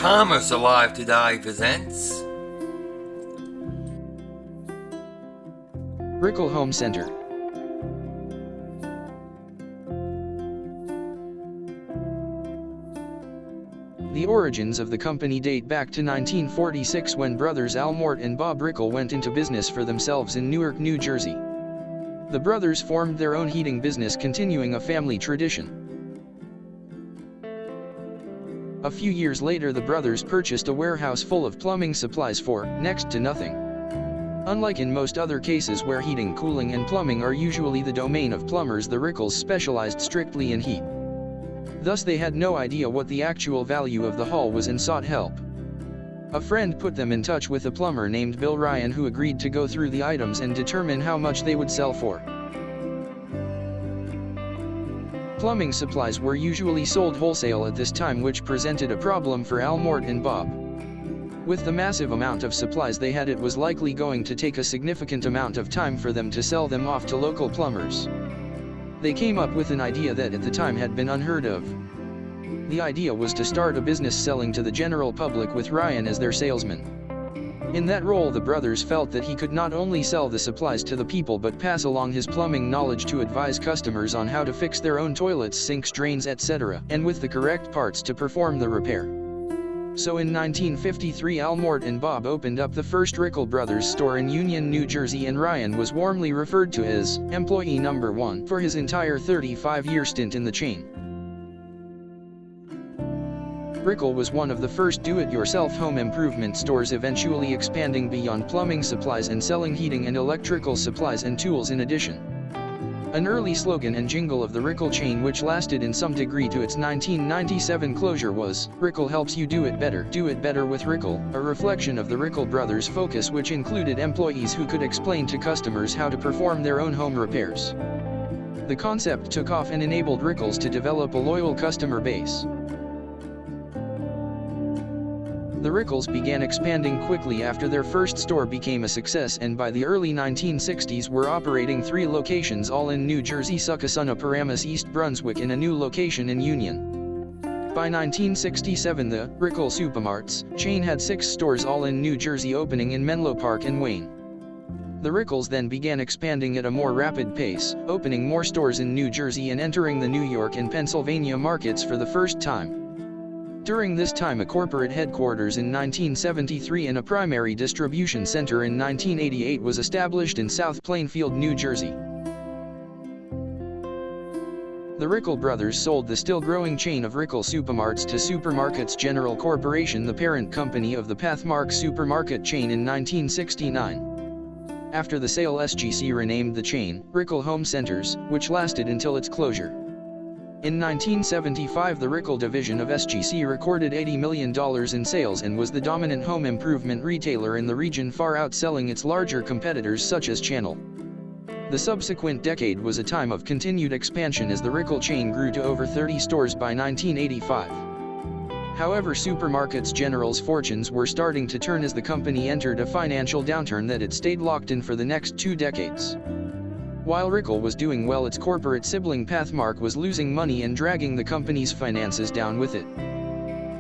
Commerce Alive Today presents Rickel Home Center. The origins of the company date back to 1946 when brothers Al Mort and Bob Rickel went into business for themselves in Newark, New Jersey. The brothers formed their own heating business, continuing a family tradition. A few years later, the brothers purchased a warehouse full of plumbing supplies for next to nothing. Unlike in most other cases where heating, cooling and plumbing are usually the domain of plumbers, the Rickels specialized strictly in heat. Thus they had no idea what the actual value of the haul was and sought help. A friend put them in touch with a plumber named Bill Ryan, who agreed to go through the items and determine how much they would sell for. Plumbing supplies were usually sold wholesale at this time, which presented a problem for Al Mort and Bob. With the massive amount of supplies they had, it was likely going to take a significant amount of time for them to sell them off to local plumbers. They came up with an idea that at the time had been unheard of. The idea was to start a business selling to the general public with Ryan as their salesman. In that role, the brothers felt that he could not only sell the supplies to the people but pass along his plumbing knowledge to advise customers on how to fix their own toilets, sinks, drains, etc., and with the correct parts to perform the repair. So in 1953, Al Mort and Bob opened up the first Rickel Brothers store in Union, New Jersey, and Ryan was warmly referred to as employee number 1 for his entire 35-year stint in the chain. Rickel was one of the first do-it-yourself home improvement stores, eventually expanding beyond plumbing supplies and selling heating and electrical supplies and tools in addition. An early slogan and jingle of the Rickel chain, which lasted in some degree to its 1997 closure, was, "Rickel helps you do it better with Rickel," a reflection of the Rickel brothers' focus, which included employees who could explain to customers how to perform their own home repairs. The concept took off and enabled Rickels to develop a loyal customer base. The Rickels began expanding quickly after their first store became a success, and by the early 1960s were operating 3 locations, all in New Jersey: Succossuna, Paramus, East Brunswick, and a new location in Union. By 1967, the Rickel Supermarts chain had 6 stores, all in New Jersey, opening in Menlo Park and Wayne. The Rickels then began expanding at a more rapid pace, opening more stores in New Jersey and entering the New York and Pennsylvania markets for the first time. During this time, a corporate headquarters in 1973 and a primary distribution center in 1988 was established in South Plainfield, New Jersey. The Rickel brothers sold the still-growing chain of Rickel Supermarts to Supermarkets General Corporation, the parent company of the Pathmark supermarket chain, in 1969. After the sale, SGC renamed the chain Rickel Home Centers, which lasted until its closure. In 1975, the Rickel division of SGC recorded $80 million in sales and was the dominant home improvement retailer in the region, far outselling its larger competitors such as Channel. The subsequent decade was a time of continued expansion as the Rickel chain grew to over 30 stores by 1985. However, Supermarkets General's fortunes were starting to turn as the company entered a financial downturn that it stayed locked in for the next 2 decades. While Rickel was doing well, its corporate sibling Pathmark was losing money and dragging the company's finances down with it.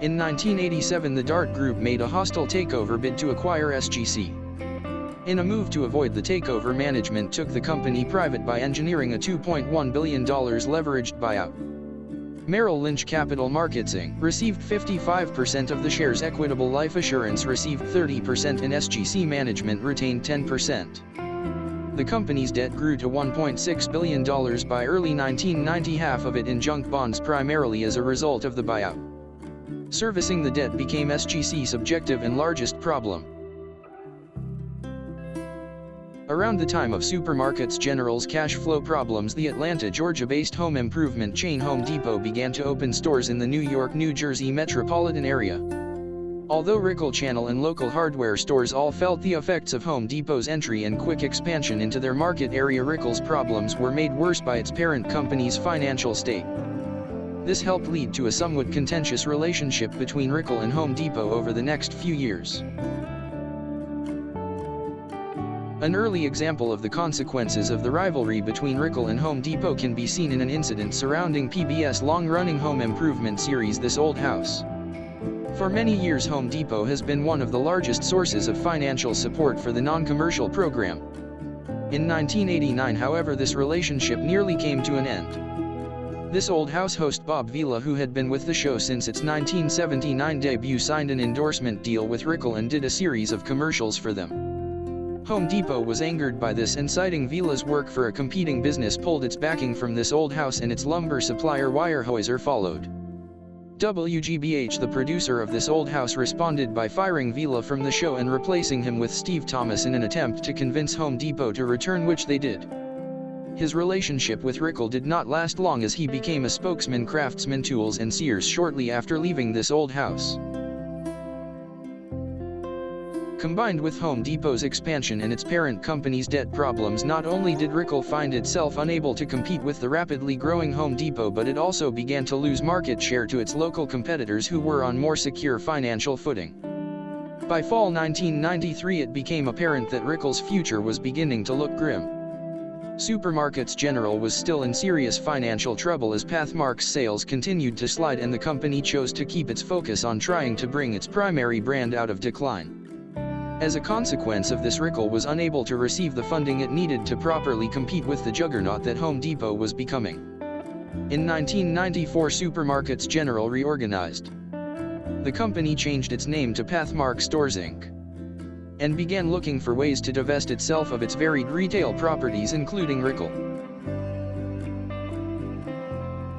In 1987, the Dart Group made a hostile takeover bid to acquire SGC. In a move to avoid the takeover, management took the company private by engineering a $2.1 billion leveraged buyout. Merrill Lynch Capital Markets Inc. received 55% of the shares, Equitable Life Assurance received 30%, and SGC management retained 10%. The company's debt grew to $1.6 billion by early 1990, half of it in junk bonds, primarily as a result of the buyout. Servicing the debt became SGC's objective and largest problem. Around the time of Supermarkets General's cash flow problems, the Atlanta, Georgia-based home improvement chain Home Depot began to open stores in the New York, New Jersey metropolitan area. Although Rickel Channel and local hardware stores all felt the effects of Home Depot's entry and quick expansion into their market area, Rickel's problems were made worse by its parent company's financial state. This helped lead to a somewhat contentious relationship between Rickel and Home Depot over the next few years. An early example of the consequences of the rivalry between Rickel and Home Depot can be seen in an incident surrounding PBS long-running home improvement series This Old House. For many years, Home Depot has been one of the largest sources of financial support for the non-commercial program. In 1989, however, this relationship nearly came to an end. This Old House host Bob Vila, who had been with the show since its 1979 debut, signed an endorsement deal with Rickel and did a series of commercials for them. Home Depot was angered by this and, citing Vila's work for a competing business, pulled its backing from this Old House, and its lumber supplier Weyerhaeuser followed. WGBH, the producer of this Old House, responded by firing Vila from the show and replacing him with Steve Thomas in an attempt to convince Home Depot to return, which they did. His relationship with Rickel did not last long, as he became a spokesman Craftsman Tools and Sears shortly after leaving this Old House. Combined with Home Depot's expansion and its parent company's debt problems, not only did Rickel find itself unable to compete with the rapidly growing Home Depot, but it also began to lose market share to its local competitors who were on more secure financial footing. By fall 1993, it became apparent that Rickel's future was beginning to look grim. Supermarkets General was still in serious financial trouble as Pathmark's sales continued to slide, and the company chose to keep its focus on trying to bring its primary brand out of decline. As a consequence of this, Rickel was unable to receive the funding it needed to properly compete with the juggernaut that Home Depot was becoming. In 1994, Supermarkets General reorganized. The company changed its name to Pathmark Stores Inc. and began looking for ways to divest itself of its varied retail properties, including Rickel.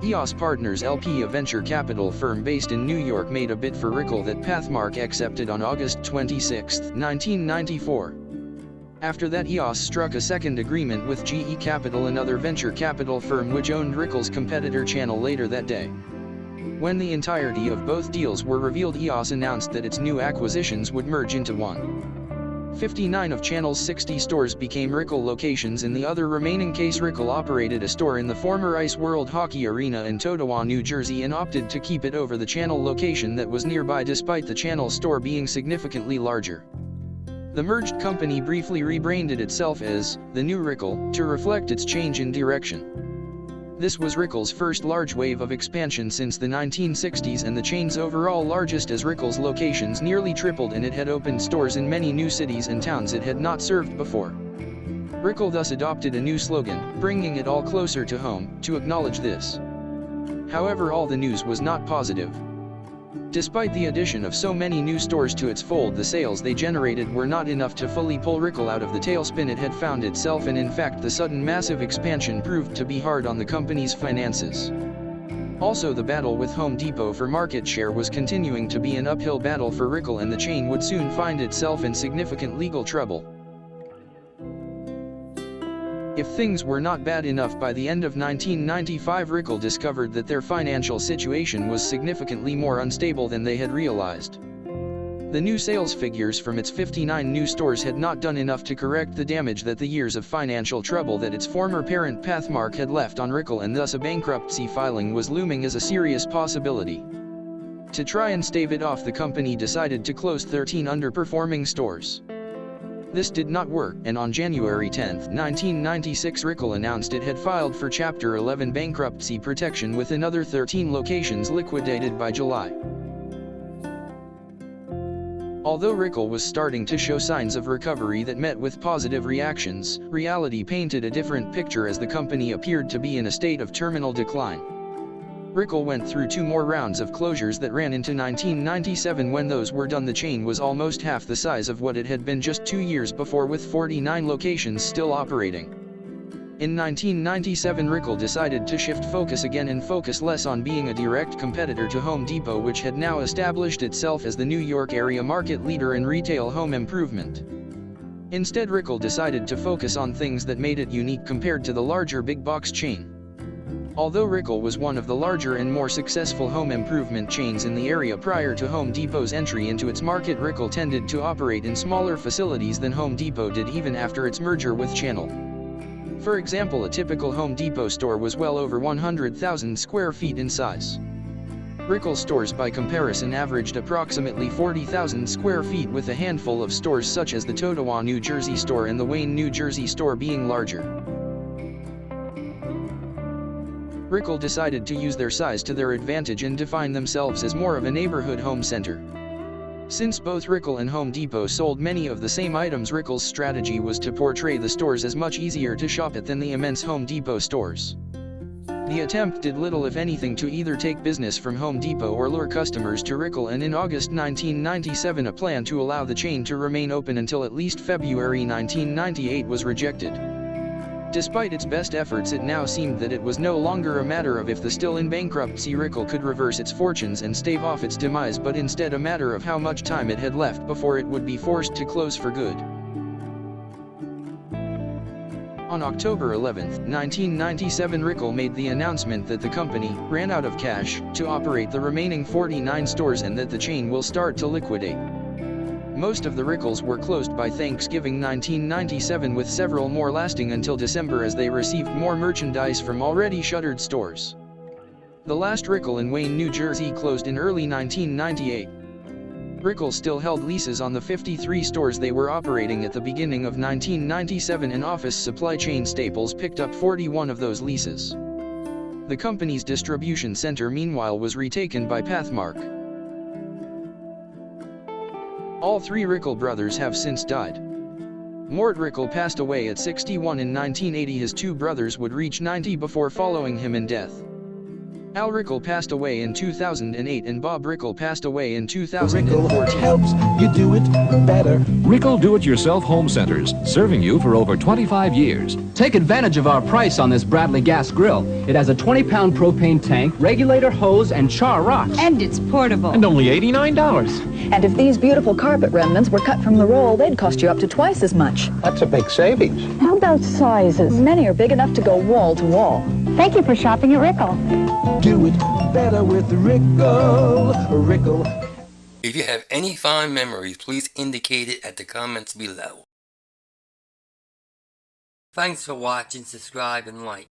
EOS Partners LP, a venture capital firm based in New York, made a bid for Rickel that Pathmark accepted on August 26, 1994. After that, EOS struck a second agreement with GE Capital, another venture capital firm which owned Rickel's competitor Channel, later that day. When the entirety of both deals were revealed, EOS announced that its new acquisitions would merge into one. 59 of Channel's 60 stores became Rickel locations. In the other remaining case, Rickel operated a store in the former Ice World Hockey Arena in Totowa, New Jersey, and opted to keep it over the Channel location that was nearby, despite the Channel store being significantly larger. The merged company briefly rebranded itself as the New Rickel to reflect its change in direction. This was Rickel's first large wave of expansion since the 1960s, and the chain's overall largest, as Rickel's locations nearly tripled and it had opened stores in many new cities and towns it had not served before. Rickel thus adopted a new slogan, bringing it all closer to home, to acknowledge this. However, all the news was not positive. Despite the addition of so many new stores to its fold, the sales they generated were not enough to fully pull Rickel out of the tailspin it had found itself in. In fact, the sudden massive expansion proved to be hard on the company's finances. Also, the battle with Home Depot for market share was continuing to be an uphill battle for Rickel, and the chain would soon find itself in significant legal trouble. If things were not bad enough, by the end of 1995, Rickel discovered that their financial situation was significantly more unstable than they had realized. The new sales figures from its 59 new stores had not done enough to correct the damage that the years of financial trouble that its former parent Pathmark had left on Rickel, and thus a bankruptcy filing was looming as a serious possibility. To try and stave it off, the company decided to close 13 underperforming stores. This did not work, and on January 10, 1996, Rickel announced it had filed for Chapter 11 bankruptcy protection, with another 13 locations liquidated by July. Although Rickel was starting to show signs of recovery that met with positive reactions, reality painted a different picture, as the company appeared to be in a state of terminal decline. Rickel went through 2 more rounds of closures that ran into 1997. When those were done, the chain was almost half the size of what it had been just 2 years before, with 49 locations still operating. In 1997, Rickel decided to shift focus again and focus less on being a direct competitor to Home Depot, which had now established itself as the New York area market leader in retail home improvement. Instead, Rickel decided to focus on things that made it unique compared to the larger big box chain. Although Rickel was one of the larger and more successful home improvement chains in the area prior to Home Depot's entry into its market, Rickel tended to operate in smaller facilities than Home Depot did even after its merger with Channel. For example, a typical Home Depot store was well over 100,000 square feet in size. Rickel stores, by comparison, averaged approximately 40,000 square feet, with a handful of stores such as the Totowa, New Jersey store and the Wayne, New Jersey store being larger. Rickel decided to use their size to their advantage and define themselves as more of a neighborhood home center. Since both Rickel and Home Depot sold many of the same items, Rickel's strategy was to portray the stores as much easier to shop at than the immense Home Depot stores. The attempt did little if anything to either take business from Home Depot or lure customers to Rickel, and in August 1997 a plan to allow the chain to remain open until at least February 1998 was rejected. Despite its best efforts, it now seemed that it was no longer a matter of if the still in bankruptcy Rickel could reverse its fortunes and stave off its demise, but instead a matter of how much time it had left before it would be forced to close for good. On October 11, 1997, Rickel made the announcement that the company ran out of cash to operate the remaining 49 stores and that the chain will start to liquidate. Most of the Rickels were closed by Thanksgiving 1997, with several more lasting until December as they received more merchandise from already shuttered stores. The last Rickel in Wayne, New Jersey closed in early 1998. Rickel still held leases on the 53 stores they were operating at the beginning of 1997, and office supply chain Staples picked up 41 of those leases. The company's distribution center meanwhile was retaken by Pathmark. All three Rickel brothers have since died. Mort Rickel passed away at 61 in 1980. His two brothers would reach 90 before following him in death. Al Rickel passed away in 2008 and Bob Rickel passed away in 2014. Rickel helps you do it better. Rickel Do-It-Yourself Home Centers, serving you for over 25 years. Take advantage of our price on this Bradley gas grill. It has a 20-pound propane tank, regulator hose, and char rocks. And it's portable. And only $89. And if these beautiful carpet remnants were cut from the roll, they'd cost you up to twice as much. That's a big savings. How about sizes? Many are big enough to go wall to wall. Thank you for shopping at Rickel. Do it better with Rickel. Rickel. If you have any fond memories, please indicate it at the comments below. Thanks for watching, subscribe, and like.